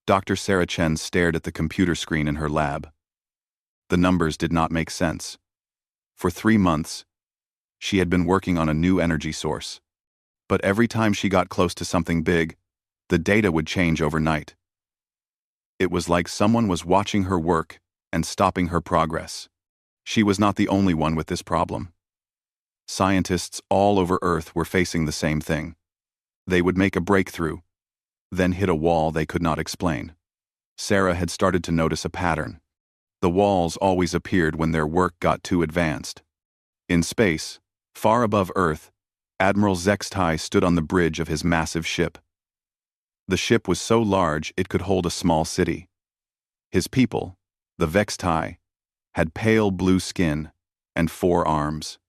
Dr. Sarah Chen stared at the computer screen in her lab. The numbers did not make sense. For 3 months, she had been working on a new energy source. But every time she got close to something big, the data would change overnight. It was like someone was watching her work and stopping her progress. She was not the only one with this problem. Scientists all over Earth were facing the same thing. They would make a breakthrough, then hit a wall they could not explain. Sarah had started to notice a pattern. The walls always appeared when their work got too advanced. In space, far above Earth, Admiral Zextai stood on the bridge of his massive ship. The ship was so large it could hold a small city. His people, the Vextai, had pale blue skin and 4 arms.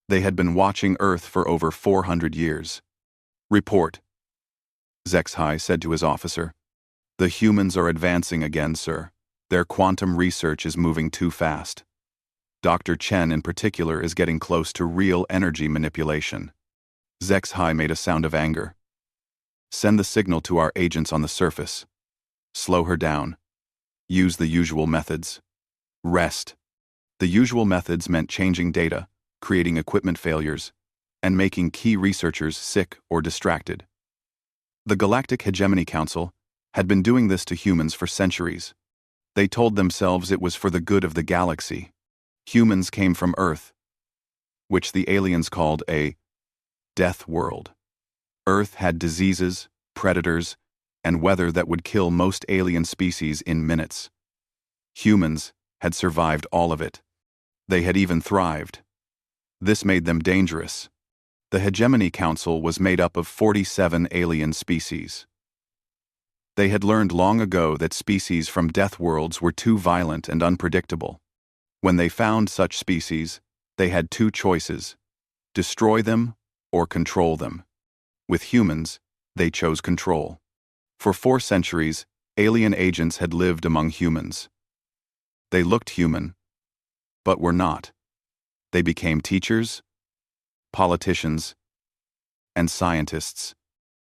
They had been watching Earth for over 400 years. "Report," Zextai said to his officer. "The humans are advancing again, sir. Their quantum research is moving too fast. Dr. Chen in particular is getting close to real energy manipulation." Zextai made a sound of anger. "Send the signal to our agents on the surface. Slow her down. Use the usual methods. Rest." The usual methods meant changing data, creating equipment failures, and making key researchers sick or distracted. The Galactic Hegemony Council had been doing this to humans for centuries. They told themselves it was for the good of the galaxy. Humans came from Earth, which the aliens called a death world. Earth had diseases, predators, and weather that would kill most alien species in minutes. Humans had survived all of it. They had even thrived. This made them dangerous. The Hegemony Council was made up of 47 alien species. They had learned long ago that species from death worlds were too violent and unpredictable. When they found such species, they had 2 choices: destroy them or control them. With humans, they chose control. For 4 centuries, alien agents had lived among humans. They looked human, but were not. They became teachers, politicians, and scientists.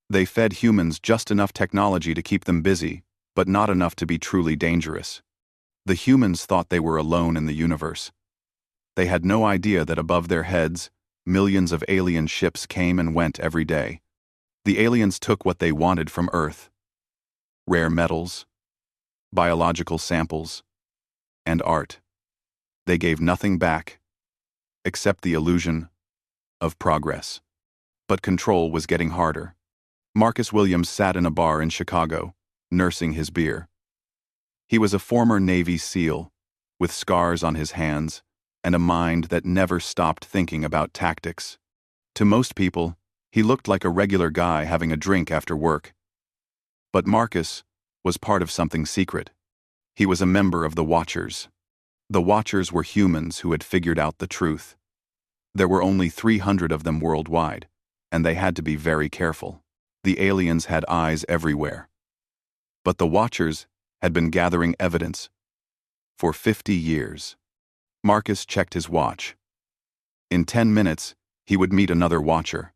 They fed humans just enough technology to keep them busy, but not enough to be truly dangerous. The humans thought they were alone in the universe. They had no idea that above their heads, millions of alien ships came and went every day. The aliens took what they wanted from Earth: rare metals, biological samples, and art. They gave nothing back, except the illusion of progress. But control was getting harder. Marcus Williams sat in a bar in Chicago, nursing his beer. He was a former Navy SEAL, with scars on his hands and a mind that never stopped thinking about tactics. To most people, he looked like a regular guy having a drink after work. But Marcus was part of something secret. He was a member of the Watchers. The Watchers were humans who had figured out the truth. There were only 300 of them worldwide, and they had to be very careful. The aliens had eyes everywhere. But the Watchers had been gathering evidence for 50 years. Marcus checked his watch. In 10 minutes, he would meet another Watcher.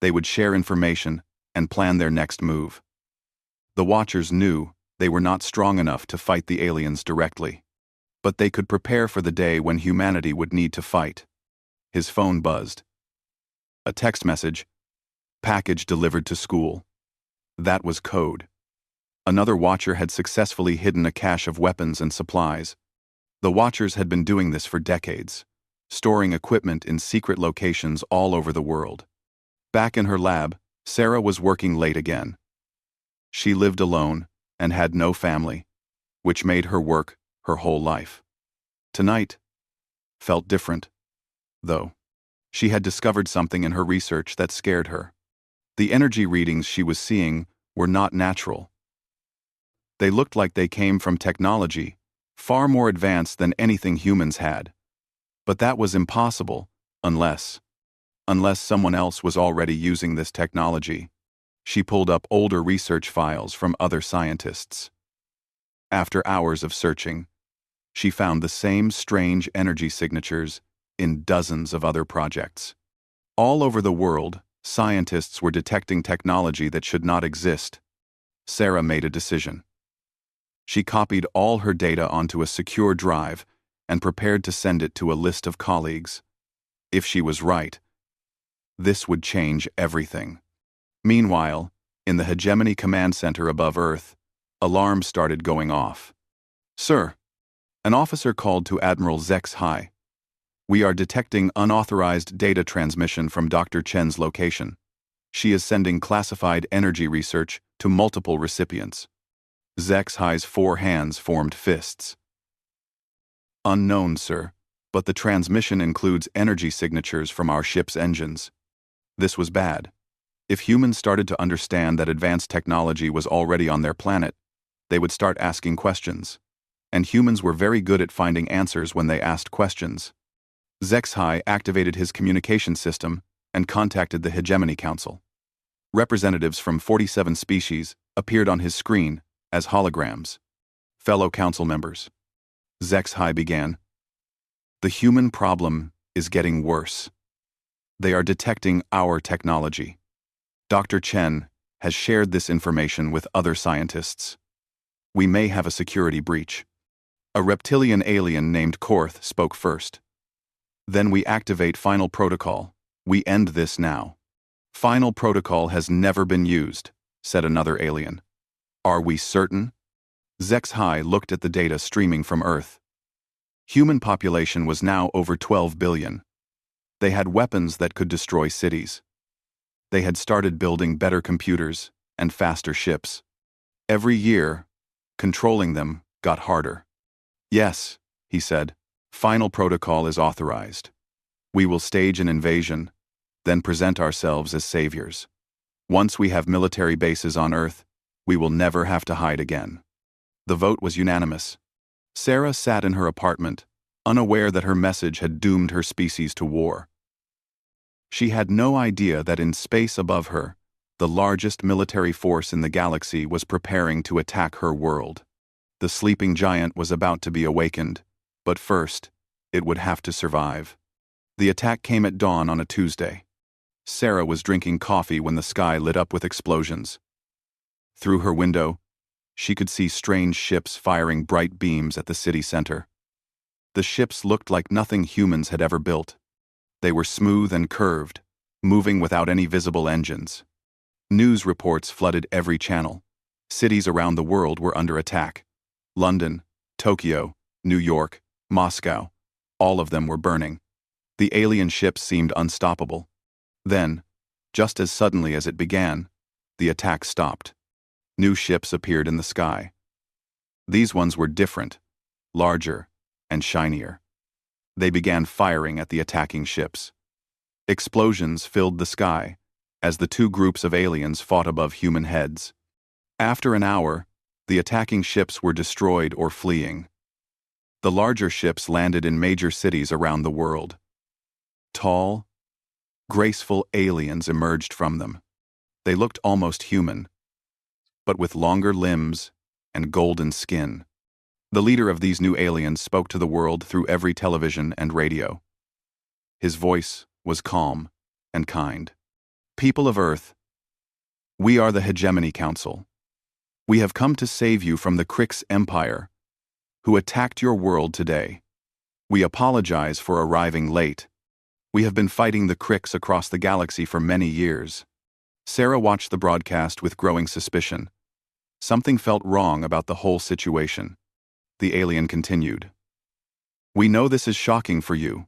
They would share information and plan their next move. The Watchers knew they were not strong enough to fight the aliens directly, but they could prepare for the day when humanity would need to fight. His phone buzzed. A text message: "Package delivered to school." That was code. Another Watcher had successfully hidden a cache of weapons and supplies. The Watchers had been doing this for decades, storing equipment in secret locations all over the world. Back in her lab, Sarah was working late again. She lived alone and had no family, which made her work her whole life. Tonight felt different, though. She had discovered something in her research that scared her. The energy readings she was seeing were not natural. They looked like they came from technology far more advanced than anything humans had. But that was impossible unless someone else was already using this technology. She pulled up older research files from other scientists. After hours of searching, she found the same strange energy signatures in dozens of other projects. All over the world, scientists were detecting technology that should not exist. Sarah made a decision. She copied all her data onto a secure drive and prepared to send it to a list of colleagues. If she was right, this would change everything. Meanwhile, in the Hegemony Command Center above Earth, alarms started going off. "Sir," an officer called to Admiral HFY. "We are detecting unauthorized data transmission from Dr. Chen's location. She is sending classified energy research to multiple recipients." HFY's 4 hands formed fists. "Unknown, sir, but the transmission includes energy signatures from our ship's engines." This was bad. If humans started to understand that advanced technology was already on their planet, they would start asking questions. And humans were very good at finding answers when they asked questions. HFY activated his communication system and contacted the Hegemony Council. Representatives from 47 species appeared on his screen as holograms. "Fellow council members," HFY began, "the human problem is getting worse. They are detecting our technology. Dr. Chen has shared this information with other scientists. We may have a security breach." A reptilian alien named Korth spoke first. "Then we activate Final Protocol. We end this now." "Final Protocol has never been used," said another alien. "Are we certain?" HFY looked at the data streaming from Earth. Human population was now over 12 billion. They had weapons that could destroy cities. They had started building better computers and faster ships. Every year, controlling them got harder. "Yes," he said, "Final Protocol is authorized. We will stage an invasion, then present ourselves as saviors. Once we have military bases on Earth, we will never have to hide again." The vote was unanimous. Sarah sat in her apartment, unaware that her message had doomed her species to war. She had no idea that in space above her, the largest military force in the galaxy was preparing to attack her world. The sleeping giant was about to be awakened, but first, it would have to survive. The attack came at dawn on a Tuesday. Sarah was drinking coffee when the sky lit up with explosions. Through her window, she could see strange ships firing bright beams at the city center. The ships looked like nothing humans had ever built. They were smooth and curved, moving without any visible engines. News reports flooded every channel. Cities around the world were under attack. London, Tokyo, New York, Moscow, all of them were burning. The alien ships seemed unstoppable. Then, just as suddenly as it began, the attack stopped. New ships appeared in the sky. These ones were different, larger, and shinier. They began firing at the attacking ships. Explosions filled the sky as the 2 groups of aliens fought above human heads. After an hour, the attacking ships were destroyed or fleeing. The larger ships landed in major cities around the world. Tall, graceful aliens emerged from them. They looked almost human, but with longer limbs and golden skin. The leader of these new aliens spoke to the world through every television and radio. His voice was calm and kind. "People of Earth, we are the Hegemony Council. We have come to save you from the Krix Empire, who attacked your world today. We apologize for arriving late. We have been fighting the Krix across the galaxy for many years." Sarah watched the broadcast with growing suspicion. Something felt wrong about the whole situation. The alien continued. "We know this is shocking for you.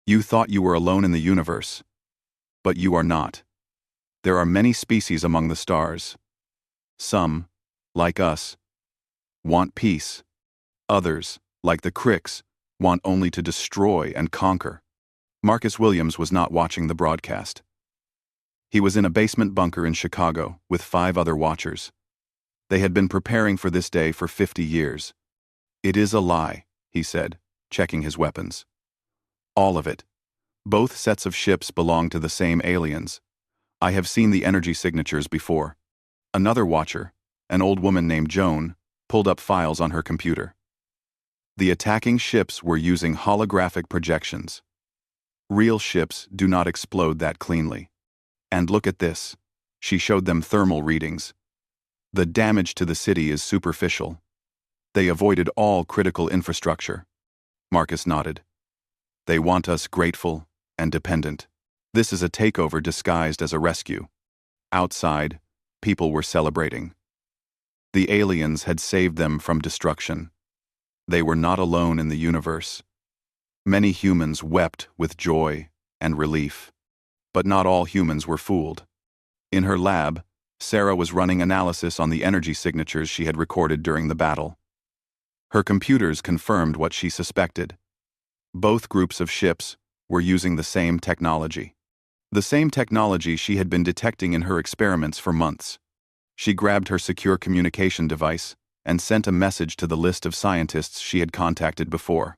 You thought you were alone in the universe. But you are not. There are many species among the stars. Some, like us, want peace. Others, like the Krix, want only to destroy and conquer." Marcus Williams was not watching the broadcast. He was in a basement bunker in Chicago with 5 other watchers. They had been preparing for this day for 50 years. "It is a lie," he said, checking his weapons. "All of it. Both sets of ships belong to the same aliens. I have seen the energy signatures before." Another watcher, an old woman named Joan, pulled up files on her computer. The attacking ships were using holographic projections. Real ships do not explode that cleanly. And look at this. She showed them thermal readings. The damage to the city is superficial. They avoided all critical infrastructure. Marcus nodded. They want us grateful and dependent. This is a takeover disguised as a rescue. Outside, people were celebrating. The aliens had saved them from destruction. They were not alone in the universe. Many humans wept with joy and relief. But not all humans were fooled. In her lab, Sarah was running analysis on the energy signatures she had recorded during the battle. Her computers confirmed what she suspected. Both groups of ships were using the same technology. The same technology she had been detecting in her experiments for months. She grabbed her secure communication device and sent a message to the list of scientists she had contacted before.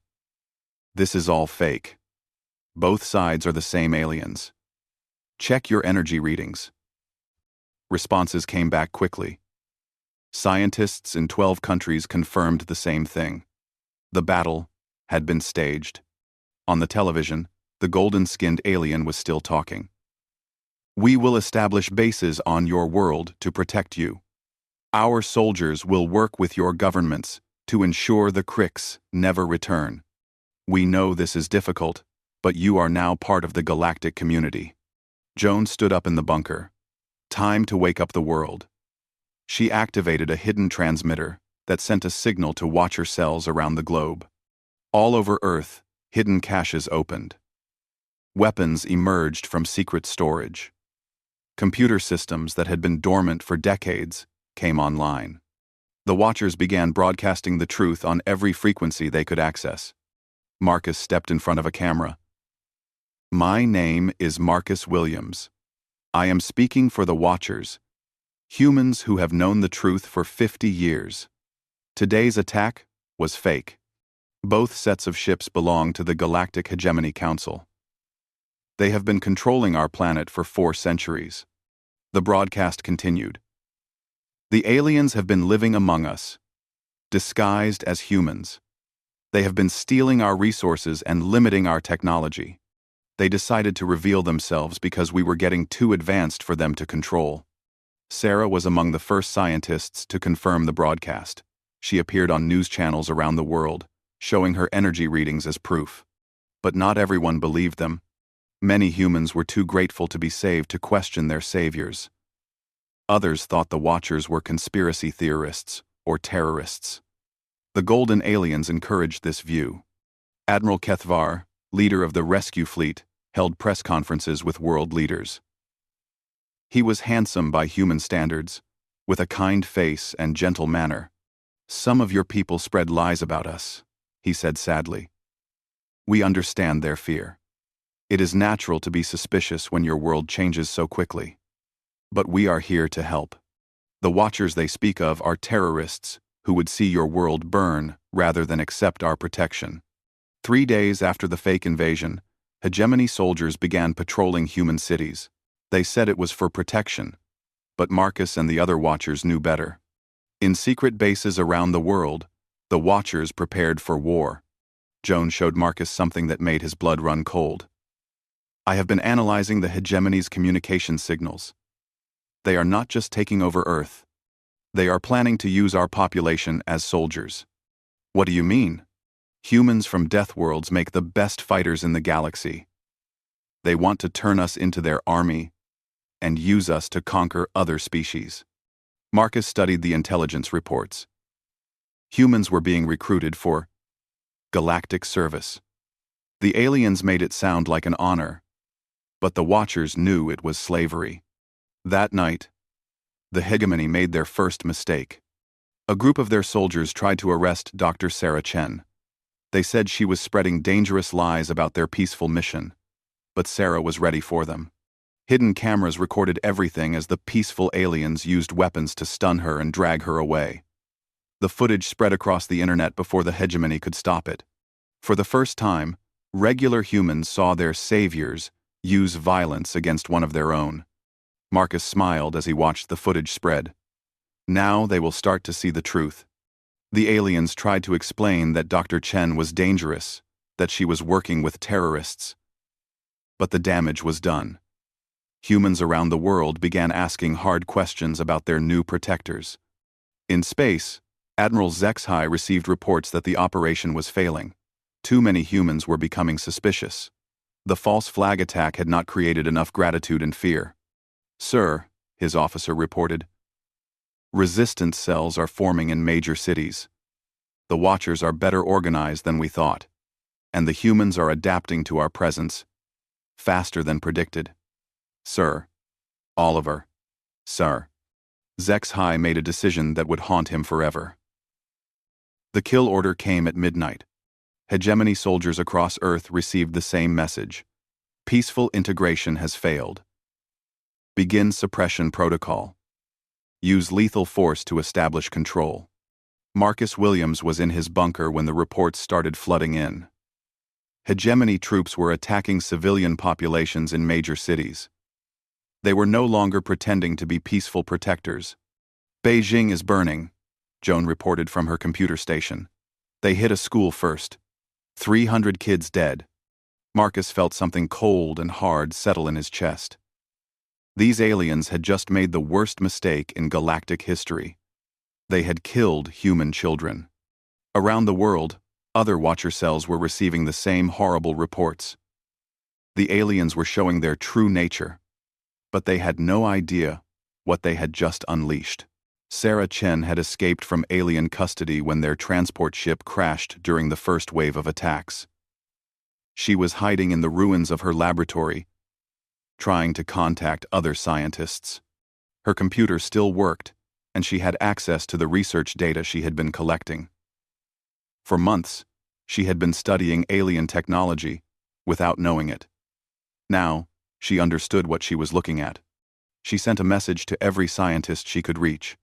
This is all fake. Both sides are the same aliens. Check your energy readings. Responses came back quickly. Scientists in 12 countries confirmed the same thing. The battle had been staged. On the television, the golden-skinned alien was still talking. We will establish bases on your world to protect you. Our soldiers will work with your governments to ensure the Krix never return. We know this is difficult, but you are now part of the galactic community. Joan stood up in the bunker. Time to wake up the world. She activated a hidden transmitter that sent a signal to watcher cells around the globe. All over Earth, hidden caches opened. Weapons emerged from secret storage. Computer systems that had been dormant for decades came online. The watchers began broadcasting the truth on every frequency they could access. Marcus stepped in front of a camera. My name is Marcus Williams. I am speaking for the Watchers, humans who have known the truth for 50 years. Today's attack was fake. Both sets of ships belong to the Galactic Hegemony Council. They have been controlling our planet for 4 centuries. The broadcast continued. The aliens have been living among us, disguised as humans. They have been stealing our resources and limiting our technology. They decided to reveal themselves because we were getting too advanced for them to control. Sarah was among the first scientists to confirm the broadcast. She appeared on news channels around the world, showing her energy readings as proof. But not everyone believed them. Many humans were too grateful to be saved to question their saviors. Others thought the Watchers were conspiracy theorists or terrorists. The Golden Aliens encouraged this view. Admiral Kethvar, leader of the rescue fleet, held press conferences with world leaders. He was handsome by human standards, with a kind face and gentle manner. Some of your people spread lies about us, he said sadly. We understand their fear. It is natural to be suspicious when your world changes so quickly. But we are here to help. The Watchers they speak of are terrorists who would see your world burn rather than accept our protection. 3 days after the fake invasion, hegemony soldiers began patrolling human cities. They said it was for protection, but Marcus and the other Watchers knew better. In secret bases around the world, the Watchers prepared for war. Joan showed Marcus something that made his blood run cold. I have been analyzing the hegemony's communication signals. They are not just taking over Earth. They are planning to use our population as soldiers. What do you mean? Humans from Deathworlds make the best fighters in the galaxy. They want to turn us into their army and use us to conquer other species. Marcus studied the intelligence reports. Humans were being recruited for galactic service. The aliens made it sound like an honor, but the Watchers knew it was slavery. That night, the hegemony made their first mistake. A group of their soldiers tried to arrest Dr. Sarah Chen. They said she was spreading dangerous lies about their peaceful mission, but Sarah was ready for them. Hidden cameras recorded everything as the peaceful aliens used weapons to stun her and drag her away. The footage spread across the internet before the hegemony could stop it. For the first time, regular humans saw their saviors use violence against one of their own. Marcus smiled as he watched the footage spread. Now they will start to see the truth. The aliens tried to explain that Dr. Chen was dangerous, that she was working with terrorists. But the damage was done. Humans around the world began asking hard questions about their new protectors. In space, Admiral Zexhai received reports that the operation was failing. Too many humans were becoming suspicious. The false flag attack had not created enough gratitude and fear. "Sir," his officer reported, "resistance cells are forming in major cities. The Watchers are better organized than we thought, and the humans are adapting to our presence faster than predicted. Sir." Oliver. "Sir." Zexhai made a decision that would haunt him forever. The kill order came at midnight. Hegemony soldiers across Earth received the same message. Peaceful integration has failed. Begin suppression protocol. Use lethal force to establish control. Marcus Williams was in his bunker when the reports started flooding in. Hegemony troops were attacking civilian populations in major cities. They were no longer pretending to be peaceful protectors. "Beijing is burning," Joan reported from her computer station. "They hit a school first. 300 kids dead." Marcus felt something cold and hard settle in his chest. These aliens had just made the worst mistake in galactic history. They had killed human children. Around the world, other Watcher cells were receiving the same horrible reports. The aliens were showing their true nature, but they had no idea what they had just unleashed. Sarah Chen had escaped from alien custody when their transport ship crashed during the first wave of attacks. She was hiding in the ruins of her laboratory, trying to contact other scientists. Her computer still worked, and she had access to the research data she had been collecting. For months, she had been studying alien technology without knowing it. Now, she understood what she was looking at. She sent a message to every scientist she could reach.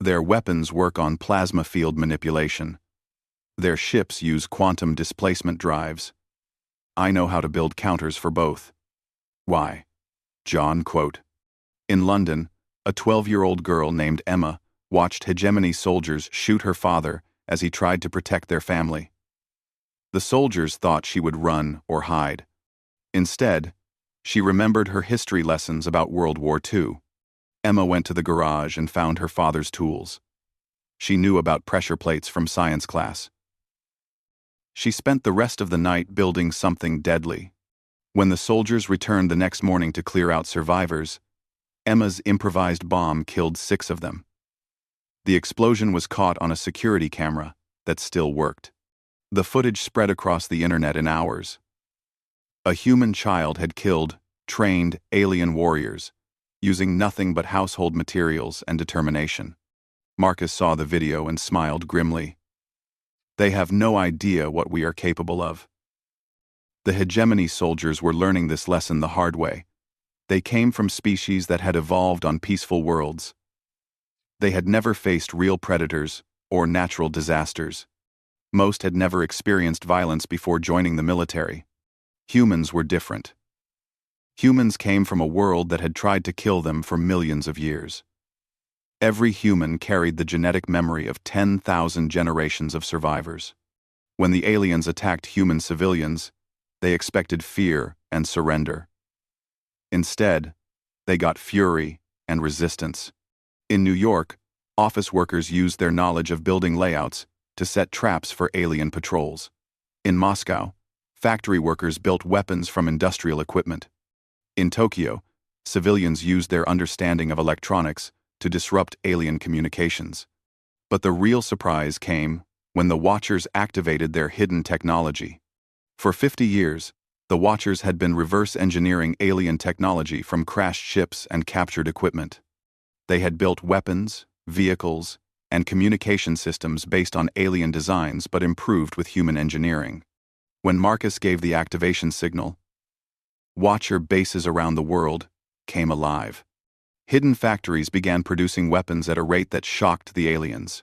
Their weapons work on plasma field manipulation. Their ships use quantum displacement drives. I know how to build counters for both. Why? John quote. In London, a 12-year-old girl named Emma watched hegemony soldiers shoot her father as he tried to protect their family. The soldiers thought she would run or hide. Instead, she remembered her history lessons about World War II. Emma went to the garage and found her father's tools. She knew about pressure plates from science class. She spent the rest of the night building something deadly. When the soldiers returned the next morning to clear out survivors, Emma's improvised bomb killed 6 of them. The explosion was caught on a security camera that still worked. The footage spread across the internet in hours. A human child had killed trained alien warriors, using nothing but household materials and determination. Marcus saw the video and smiled grimly. They have no idea what we are capable of. The hegemony soldiers were learning this lesson the hard way. They came from species that had evolved on peaceful worlds. They had never faced real predators or natural disasters. Most had never experienced violence before joining the military. Humans were different. Humans came from a world that had tried to kill them for millions of years. Every human carried the genetic memory of 10,000 generations of survivors. When the aliens attacked human civilians, they expected fear and surrender. Instead, they got fury and resistance. In New York, office workers used their knowledge of building layouts to set traps for alien patrols. In Moscow, factory workers built weapons from industrial equipment. In Tokyo, civilians used their understanding of electronics to disrupt alien communications. But the real surprise came when the Watchers activated their hidden technology. For 50 years, the Watchers had been reverse engineering alien technology from crashed ships and captured equipment. They had built weapons, vehicles, and communication systems based on alien designs but improved with human engineering. When Marcus gave the activation signal, Watcher bases around the world came alive. Hidden factories began producing weapons at a rate that shocked the aliens.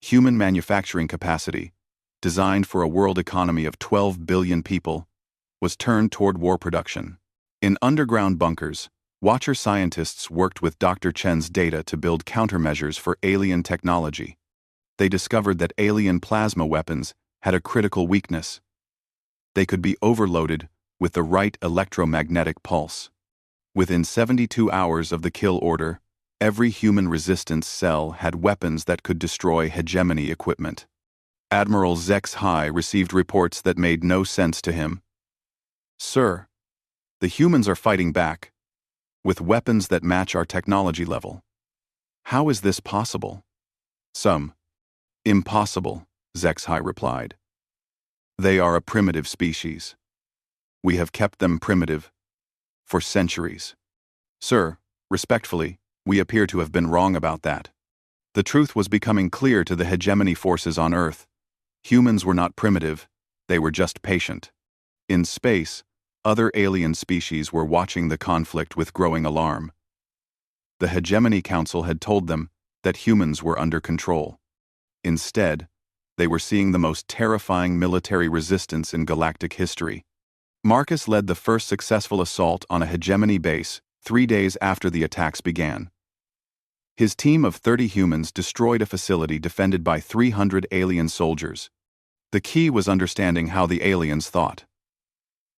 Human manufacturing capacity, designed for a world economy of 12 billion people, was turned toward war production. In underground bunkers, Watcher scientists worked with Dr. Chen's data to build countermeasures for alien technology. They discovered that alien plasma weapons had a critical weakness. They could be overloaded with the right electromagnetic pulse. Within 72 hours of the kill order, Every human resistance cell had weapons that could destroy hegemony equipment. Admiral HFY received reports that made no sense to him. "Sir, the humans are fighting back, with weapons that match our technology level. How is this possible?" "Impossible," HFY replied. "They are a primitive species. We have kept them primitive for centuries. Sir, respectfully, we appear to have been wrong about that." The truth was becoming clear to the hegemony forces on Earth. Humans were not primitive, they were just patient. In space, other alien species were watching the conflict with growing alarm. The Hegemony Council had told them that humans were under control. Instead, they were seeing the most terrifying military resistance in galactic history. Marcus led the first successful assault on a hegemony base 3 days after the attacks began. His team of 30 humans destroyed a facility defended by 300 alien soldiers. The key was understanding how the aliens thought.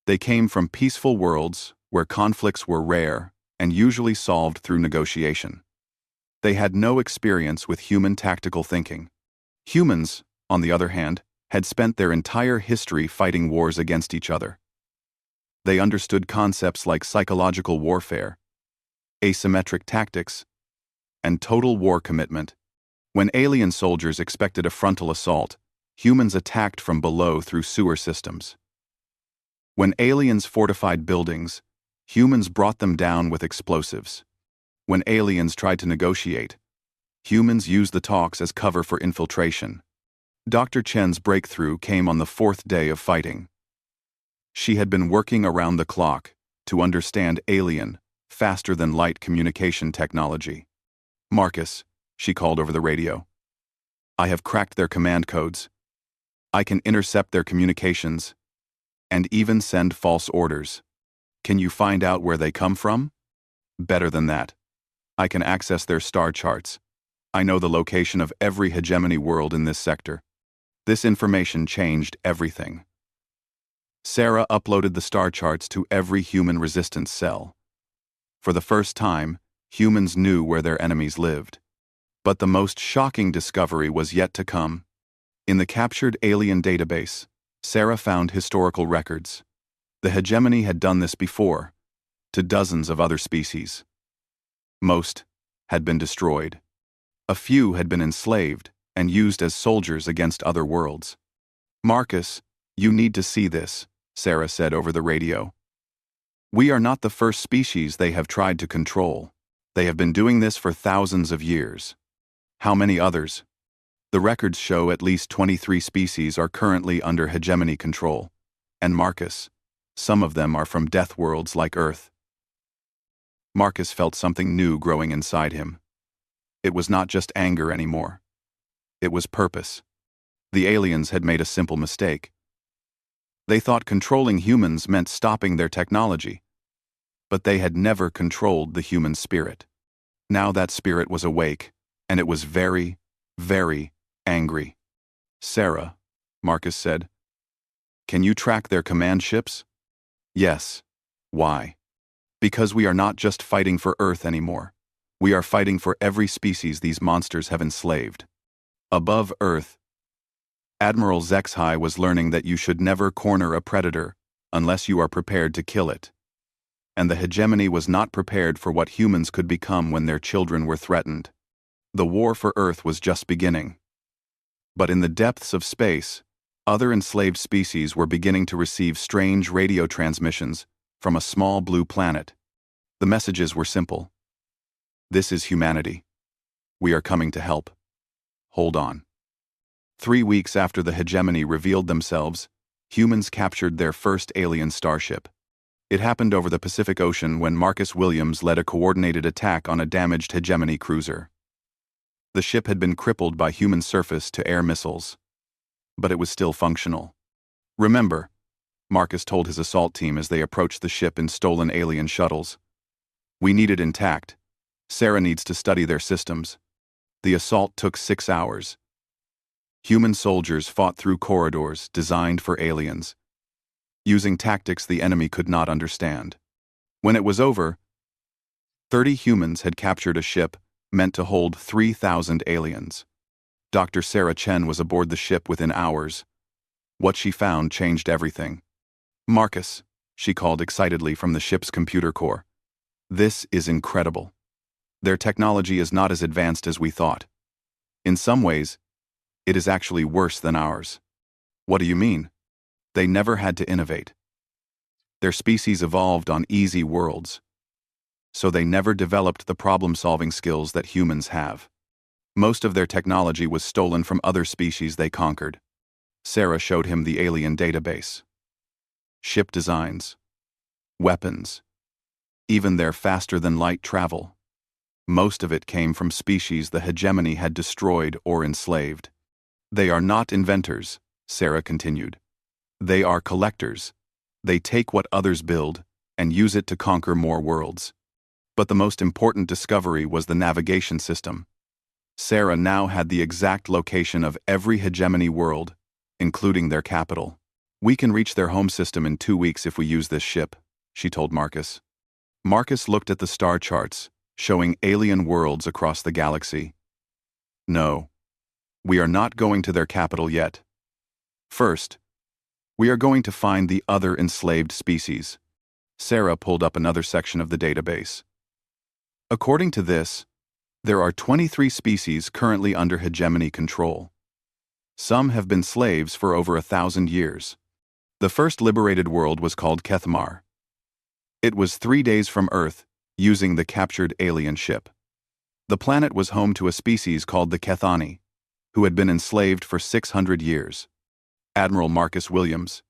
They came from peaceful worlds where conflicts were rare and usually solved through negotiation. They had no experience with human tactical thinking. Humans, on the other hand, had spent their entire history fighting wars against each other. They understood concepts like psychological warfare, asymmetric tactics, and total war commitment. When alien soldiers expected a frontal assault, humans attacked from below through sewer systems. When aliens fortified buildings, humans brought them down with explosives. When aliens tried to negotiate, humans used the talks as cover for infiltration. Dr. Chen's breakthrough came on the 4th day of fighting. She had been working around the clock to understand alien, faster-than-light communication technology. "Marcus," she called over the radio. "I have cracked their command codes. I can intercept their communications and even send false orders. Can you find out where they come from? Better than that. I can access their star charts. I know the location of every hegemony world in this sector." This information changed everything. Sarah uploaded the star charts to every human resistance cell. For the first time, humans knew where their enemies lived. But the most shocking discovery was yet to come. In the captured alien database, Sarah found historical records. The hegemony had done this before, to dozens of other species. Most had been destroyed. A few had been enslaved and used as soldiers against other worlds. "Marcus, you need to see this," Sarah said over the radio. "We are not the first species they have tried to control. They have been doing this for thousands of years." "How many others?" "The records show at least 23 species are currently under hegemony control. And Marcus, some of them are from death worlds like Earth." Marcus felt something new growing inside him. It was not just anger anymore. It was purpose. The aliens had made a simple mistake. They thought controlling humans meant stopping their technology, but they had never controlled the human spirit. Now that spirit was awake, and it was very, very angry. "Sarah," Marcus said, "can you track their command ships?" "Yes." "Why?" "Because we are not just fighting for Earth anymore. We are fighting for every species these monsters have enslaved." Above Earth, Admiral HFY was learning that you should never corner a predator unless you are prepared to kill it. And the hegemony was not prepared for what humans could become when their children were threatened. The war for Earth was just beginning. But in the depths of space, other enslaved species were beginning to receive strange radio transmissions from a small blue planet. The messages were simple. "This is humanity. We are coming to help. Hold on." 3 weeks after the hegemony revealed themselves, humans captured their first alien starship. It happened over the Pacific Ocean when Marcus Williams led a coordinated attack on a damaged hegemony cruiser. The ship had been crippled by human surface-to-air missiles, but it was still functional. "Remember," Marcus told his assault team as they approached the ship in stolen alien shuttles, "we need it intact. Sarah needs to study their systems." The assault took 6 hours. Human soldiers fought through corridors designed for aliens, using tactics the enemy could not understand. When it was over, 30 humans had captured a ship meant to hold 3,000 aliens. Dr. Sarah Chen was aboard the ship within hours. What she found changed everything. "Marcus," she called excitedly from the ship's computer core. "This is incredible. Their technology is not as advanced as we thought. In some ways, it is actually worse than ours." "What do you mean?" "They never had to innovate. Their species evolved on easy worlds, so they never developed the problem-solving skills that humans have. Most of their technology was stolen from other species they conquered." Sarah showed him the alien database. Ship designs, weapons, even their faster-than-light travel. Most of it came from species the hegemony had destroyed or enslaved. "They are not inventors," Sarah continued. "They are collectors. They take what others build and use it to conquer more worlds." But the most important discovery was the navigation system. Sarah now had the exact location of every hegemony world, including their capital. "We can reach their home system in 2 weeks if we use this ship," she told Marcus. Marcus looked at the star charts, showing alien worlds across the galaxy. "No, we are not going to their capital yet. First, we are going to find the other enslaved species." Sarah pulled up another section of the database. "According to this, there are 23 species currently under hegemony control. Some have been slaves for over 1,000 years. The first liberated world was called Kethmar. It was 3 days from Earth, using the captured alien ship. The planet was home to a species called the Kethani, who had been enslaved for 600 years. Admiral Marcus Williams.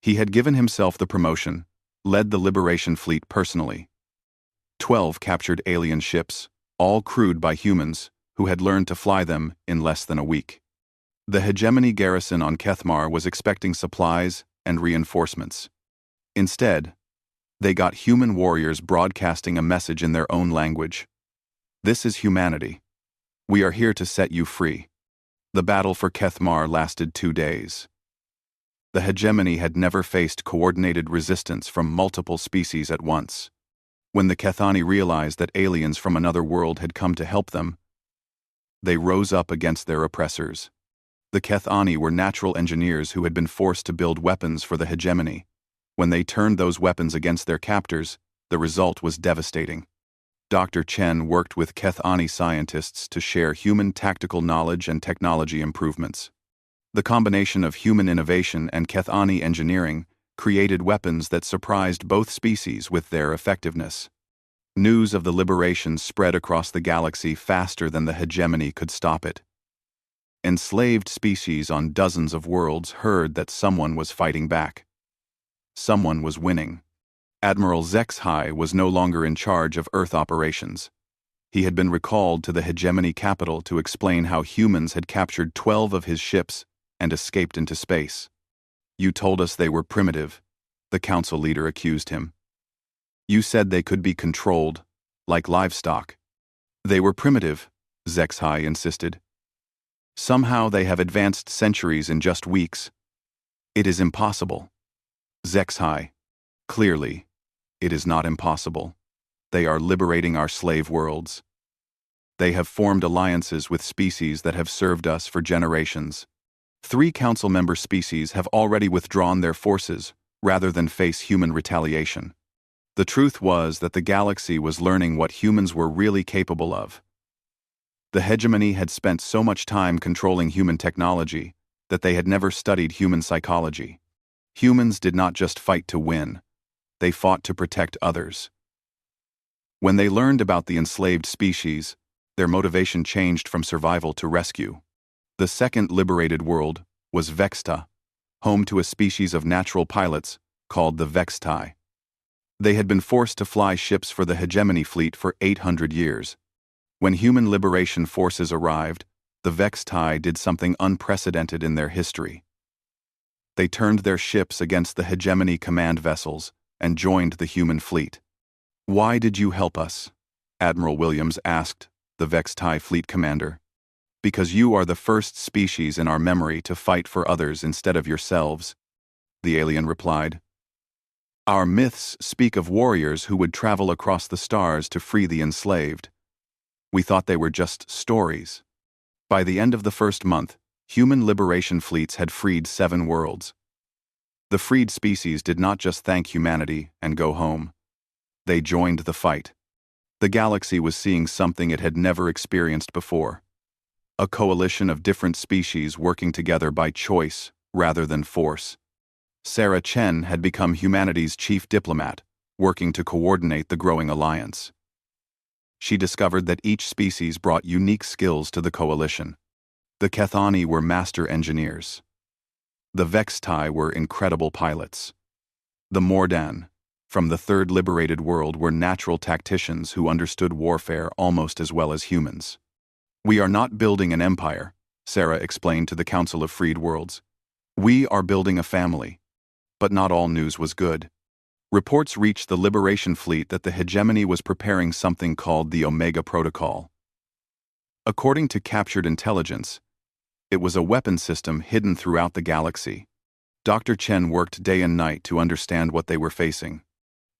He had given himself the promotion, led the liberation fleet personally. 12 captured alien ships, all crewed by humans, who had learned to fly them in less than a week. The hegemony garrison on Kethmar was expecting supplies and reinforcements. Instead, they got human warriors broadcasting a message in their own language. "This is humanity. We are here to set you free." The battle for Kethmar lasted 2 days. The hegemony had never faced coordinated resistance from multiple species at once. When the Kethani realized that aliens from another world had come to help them, they rose up against their oppressors. The Kethani were natural engineers who had been forced to build weapons for the hegemony. When they turned those weapons against their captors, the result was devastating. Dr. Chen worked with Kethani scientists to share human tactical knowledge and technology improvements. The combination of human innovation and Kethani engineering created weapons that surprised both species with their effectiveness. News of the liberation spread across the galaxy faster than the hegemony could stop it. Enslaved species on dozens of worlds heard that someone was fighting back. Someone was winning. Admiral HFY was no longer in charge of Earth operations. He had been recalled to the hegemony capital to explain how humans had captured 12 of his ships and escaped into space. "You told us they were primitive," the council leader accused him. "You said they could be controlled, like livestock." "They were primitive," HFY insisted. "Somehow they have advanced centuries in just weeks. It is impossible." HFY. "Clearly, it is not impossible. They are liberating our slave worlds. They have formed alliances with species that have served us for generations. 3 council member species have already withdrawn their forces rather than face human retaliation." The truth was that the galaxy was learning what humans were really capable of. The hegemony had spent so much time controlling human technology that they had never studied human psychology. Humans did not just fight to win, they fought to protect others. When they learned about the enslaved species, their motivation changed from survival to rescue. The second liberated world was Vexta, home to a species of natural pilots called the Vextai. They had been forced to fly ships for the hegemony fleet for 800 years. When human liberation forces arrived, the Vextai did something unprecedented in their history. They turned their ships against the hegemony command vessels and joined the human fleet. "Why did you help us?" Admiral Williams asked the Vextai fleet commander. "Because you are the first species in our memory to fight for others instead of yourselves," the alien replied. "Our myths speak of warriors who would travel across the stars to free the enslaved. We thought they were just stories. By the end of the first month, human liberation fleets had freed 7 worlds. The freed species did not just thank humanity and go home. They joined the fight. The galaxy was seeing something it had never experienced before. A coalition of different species working together by choice rather than force. Sarah Chen had become humanity's chief diplomat, working to coordinate the growing alliance. She discovered that each species brought unique skills to the coalition. The Kethani were master engineers. The Vextai were incredible pilots. The Mordan, from the Third Liberated World, were natural tacticians who understood warfare almost as well as humans. "We are not building an empire," Sarah explained to the Council of Freed Worlds. "We are building a family." But not all news was good. Reports reached the Liberation Fleet that the hegemony was preparing something called the Omega Protocol. According to captured intelligence, it was a weapon system hidden throughout the galaxy. Dr. Chen worked day and night to understand what they were facing.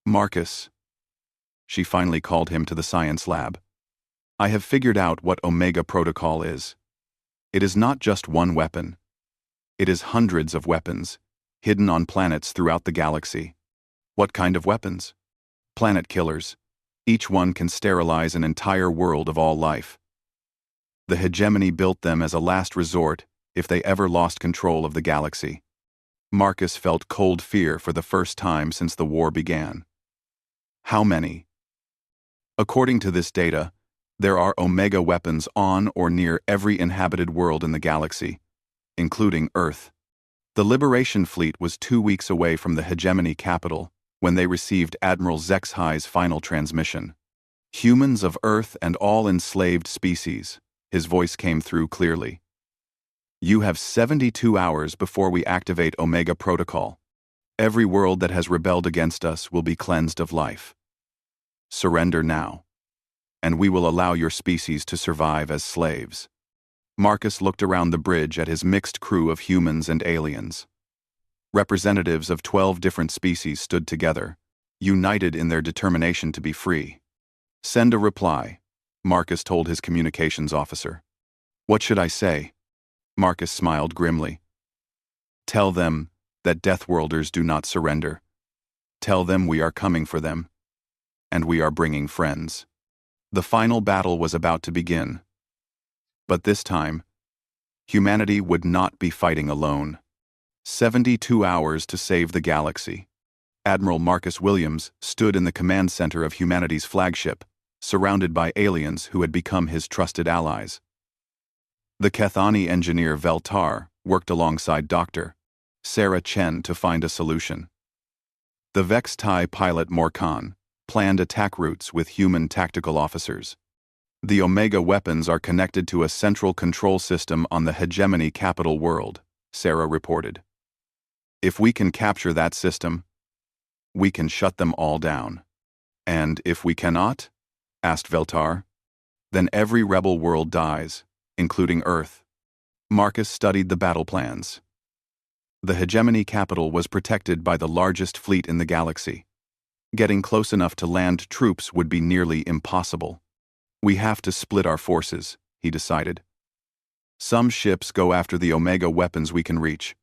"Marcus," she finally called him to the science lab, "I have figured out what Omega Protocol is. It is not just one weapon. It is hundreds of weapons, hidden on planets throughout the galaxy." "What kind of weapons?" "Planet killers. Each one can sterilize an entire world of all life. The hegemony built them as a last resort if they ever lost control of the galaxy." Marcus felt cold fear for the first time since the war began. "How many?" "According to this data, there are Omega weapons on or near every inhabited world in the galaxy, including Earth." The Liberation Fleet was 2 weeks away from the hegemony capital when they received Admiral Zexhai's final transmission. "Humans of Earth and all enslaved species," his voice came through clearly. "You have 72 hours before we activate Omega Protocol. Every world that has rebelled against us will be cleansed of life. Surrender now, and we will allow your species to survive as slaves." Marcus looked around the bridge at his mixed crew of humans and aliens. Representatives of 12 different species stood together, united in their determination to be free. "Send a reply," Marcus told his communications officer. "What should I say?" Marcus smiled grimly. "Tell them that Deathworlders do not surrender. Tell them we are coming for them, and we are bringing friends." The final battle was about to begin. But this time, humanity would not be fighting alone. 72 hours to save the galaxy. Admiral Marcus Williams stood in the command center of humanity's flagship, surrounded by aliens who had become his trusted allies. The Kethani engineer Veltar worked alongside Dr. Sarah Chen to find a solution. The Vextai pilot Morkan planned attack routes with human tactical officers. "The Omega weapons are connected to a central control system on the hegemony capital world," Sarah reported. "If we can capture that system, we can shut them all down." "And if we cannot?" asked Veltar. "Then every rebel world dies, including Earth." Marcus studied the battle plans. The hegemony capital was protected by the largest fleet in the galaxy. Getting close enough to land troops would be nearly impossible. "We have to split our forces," he decided. "Some ships go after the Omega weapons we can reach.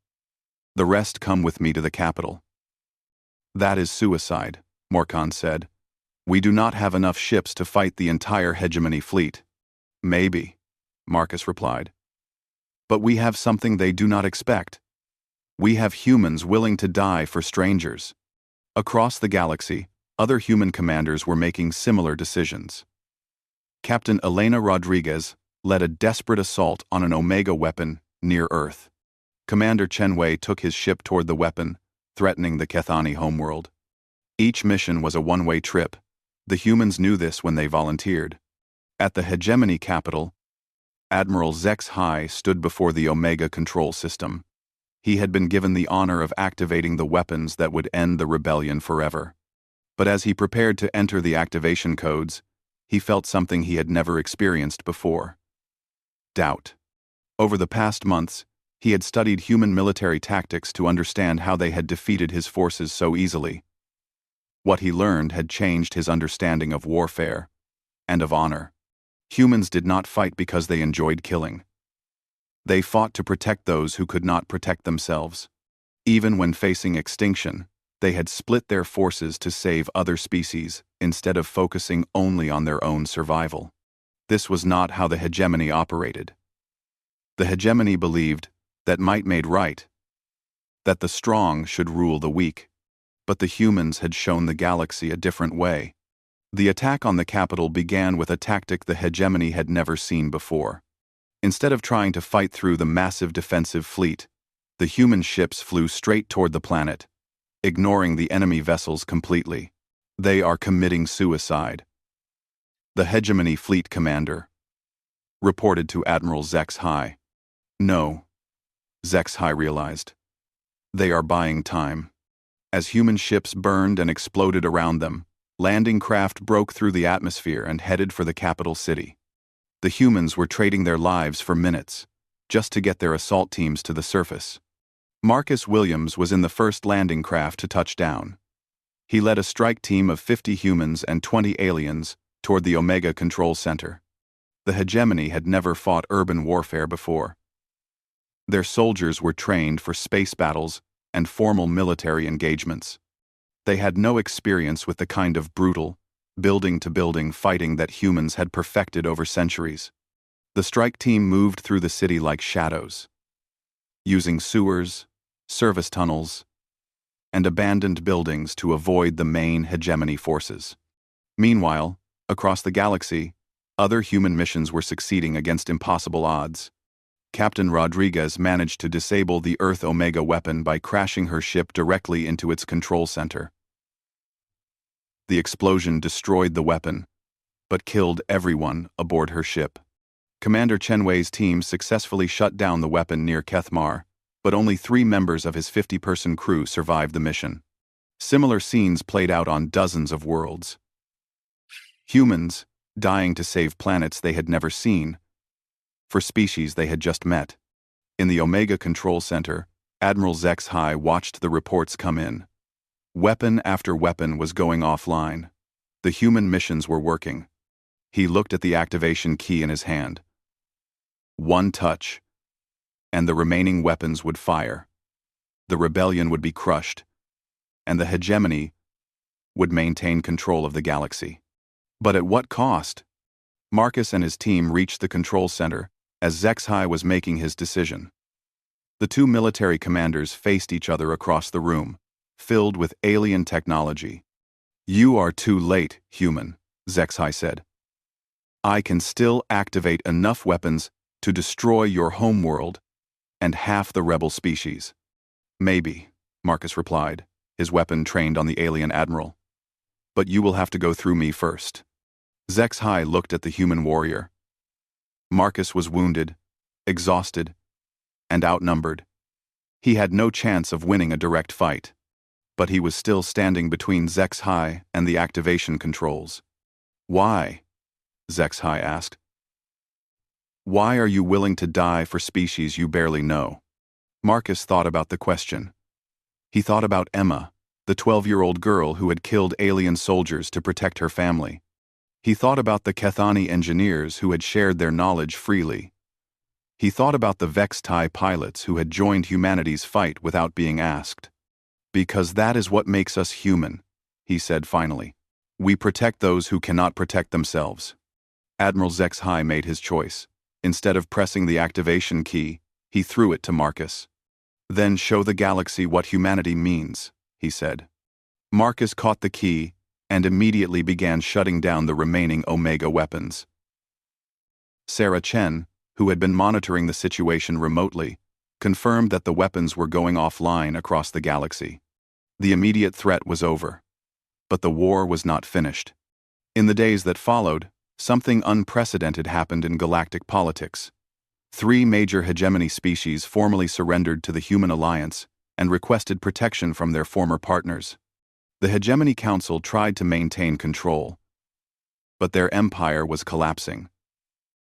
The rest come with me to the capital." "That is suicide," Morkan said. "We do not have enough ships to fight the entire hegemony fleet." "Maybe," Marcus replied. "But we have something they do not expect. We have humans willing to die for strangers." Across the galaxy, other human commanders were making similar decisions. Captain Elena Rodriguez led a desperate assault on an Omega weapon near Earth. Commander Chen Wei took his ship toward the weapon, threatening the Kethani homeworld. Each mission was a one-way trip. The humans knew this when they volunteered. At the hegemony capital, Admiral Zexhai stood before the Omega control system. He had been given the honor of activating the weapons that would end the rebellion forever. But as he prepared to enter the activation codes, he felt something he had never experienced before. Doubt. Over the past months, he had studied human military tactics to understand how they had defeated his forces so easily. What he learned had changed his understanding of warfare and of honor. Humans did not fight because they enjoyed killing. They fought to protect those who could not protect themselves. Even when facing extinction, they had split their forces to save other species instead of focusing only on their own survival. This was not how the hegemony operated. The hegemony believed that might made right, that the strong should rule the weak. But the humans had shown the galaxy a different way. The attack on the capital began with a tactic the hegemony had never seen before. Instead of trying to fight through the massive defensive fleet, the human ships flew straight toward the planet, ignoring the enemy vessels completely. They are committing suicide. The hegemony fleet commander reported to Admiral HFY. No, HFY realized. They are buying time. As human ships burned and exploded around them, landing craft broke through the atmosphere and headed for the capital city. The humans were trading their lives for minutes, just to get their assault teams to the surface. Marcus Williams was in the first landing craft to touch down. He led a strike team of 50 humans and 20 aliens toward the Omega Control Center. The hegemony had never fought urban warfare before. Their soldiers were trained for space battles and formal military engagements. They had no experience with the kind of brutal, building-to-building fighting that humans had perfected over centuries. The strike team moved through the city like shadows, using sewers, service tunnels, and abandoned buildings to avoid the main hegemony forces. Meanwhile, across the galaxy, other human missions were succeeding against impossible odds. Captain Rodriguez managed to disable the Earth Omega weapon by crashing her ship directly into its control center. The explosion destroyed the weapon, but killed everyone aboard her ship. Commander Chenwei's team successfully shut down the weapon near Kethmar, but only 3 members of his 50-person crew survived the mission. Similar scenes played out on dozens of worlds. Humans, dying to save planets they had never seen, for species they had just met. In the Omega Control Center, Admiral HFY watched the reports come in. Weapon after weapon was going offline. The human missions were working. He looked at the activation key in his hand. One touch, and the remaining weapons would fire. The rebellion would be crushed, and the hegemony would maintain control of the galaxy. But at what cost? Marcus and his team reached the control center as HFY was making his decision. The 2 military commanders faced each other across the room, filled with alien technology. "You are too late, human," HFY said. "I can still activate enough weapons to destroy your homeworld and half the rebel species." "Maybe," Marcus replied, his weapon trained on the alien admiral. "But you will have to go through me first." HFY looked at the human warrior. Marcus was wounded, exhausted, and outnumbered. He had no chance of winning a direct fight, but he was still standing between HFY and the activation controls. "Why?" HFY asked. "Why are you willing to die for species you barely know?" Marcus thought about the question. He thought about Emma, the 12-year-old girl who had killed alien soldiers to protect her family. He thought about the Kethani engineers who had shared their knowledge freely. He thought about the Vex-Tai pilots who had joined humanity's fight without being asked. "Because that is what makes us human," he said finally. "We protect those who cannot protect themselves." Admiral HFY made his choice. Instead of pressing the activation key, he threw it to Marcus. "Then show the galaxy what humanity means," he said. Marcus caught the key and immediately began shutting down the remaining Omega weapons. Sarah Chen, who had been monitoring the situation remotely, confirmed that the weapons were going offline across the galaxy. The immediate threat was over. But the war was not finished. In the days that followed, something unprecedented happened in galactic politics. 3 major hegemony species formally surrendered to the Human Alliance and requested protection from their former partners. The Hegemony Council tried to maintain control, but their empire was collapsing.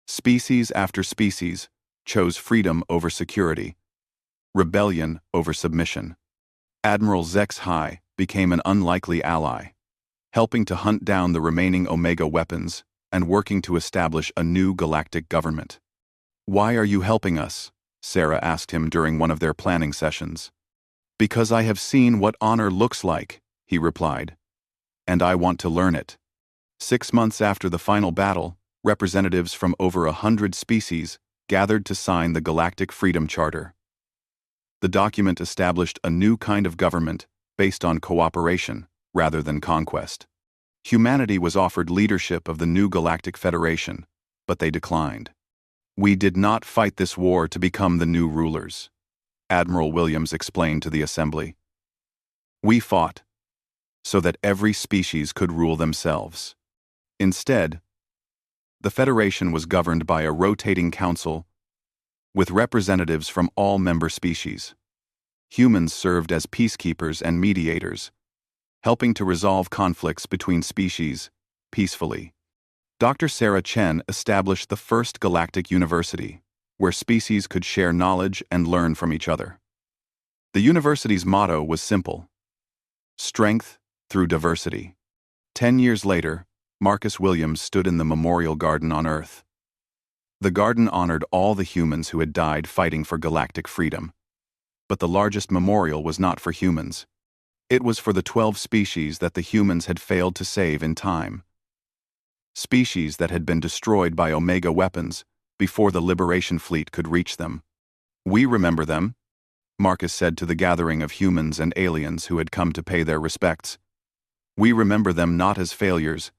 Species after species chose freedom over security, rebellion over submission. Admiral HFY became an unlikely ally, helping to hunt down the remaining Omega weapons and working to establish a new galactic government. "Why are you helping us?" Sarah asked him during one of their planning sessions. "Because I have seen what honor looks like," he replied, "and I want to learn it." 6 months after the final battle, representatives from over 100 species gathered to sign the Galactic Freedom Charter. The document established a new kind of government based on cooperation rather than conquest. Humanity was offered leadership of the new Galactic Federation, but they declined. "We did not fight this war to become the new rulers," Admiral Williams explained to the Assembly. "We fought so that every species could rule themselves." Instead, the Federation was governed by a rotating council with representatives from all member species. Humans served as peacekeepers and mediators, helping to resolve conflicts between species peacefully. Dr. Sarah Chen established the first galactic university, where species could share knowledge and learn from each other. The university's motto was simple: strength through diversity. 10 years later, Marcus Williams stood in the Memorial Garden on Earth. The garden honored all the humans who had died fighting for galactic freedom. But the largest memorial was not for humans. It was for the 12 species that the humans had failed to save in time. Species that had been destroyed by Omega weapons before the Liberation Fleet could reach them. "We remember them," Marcus said to the gathering of humans and aliens who had come to pay their respects. "We remember them not as failures,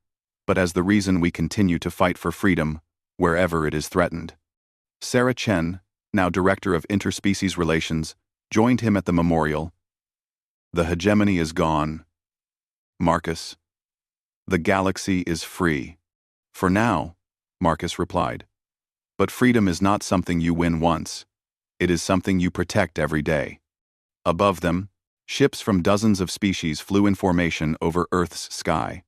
but as the reason we continue to fight for freedom wherever it is threatened." Sarah Chen, now Director of Interspecies Relations, joined him at the memorial. "The hegemony is gone, Marcus. The galaxy is free." "For now," Marcus replied. "But freedom is not something you win once. It is something you protect every day." Above them, ships from dozens of species flew in formation over Earth's sky.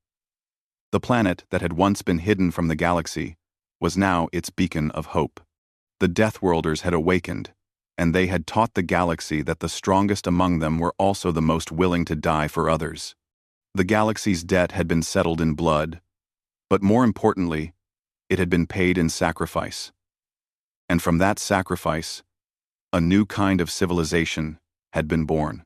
The planet that had once been hidden from the galaxy was now its beacon of hope. The Deathworlders had awakened, and they had taught the galaxy that the strongest among them were also the most willing to die for others. The galaxy's debt had been settled in blood, but more importantly, it had been paid in sacrifice. And from that sacrifice, a new kind of civilization had been born.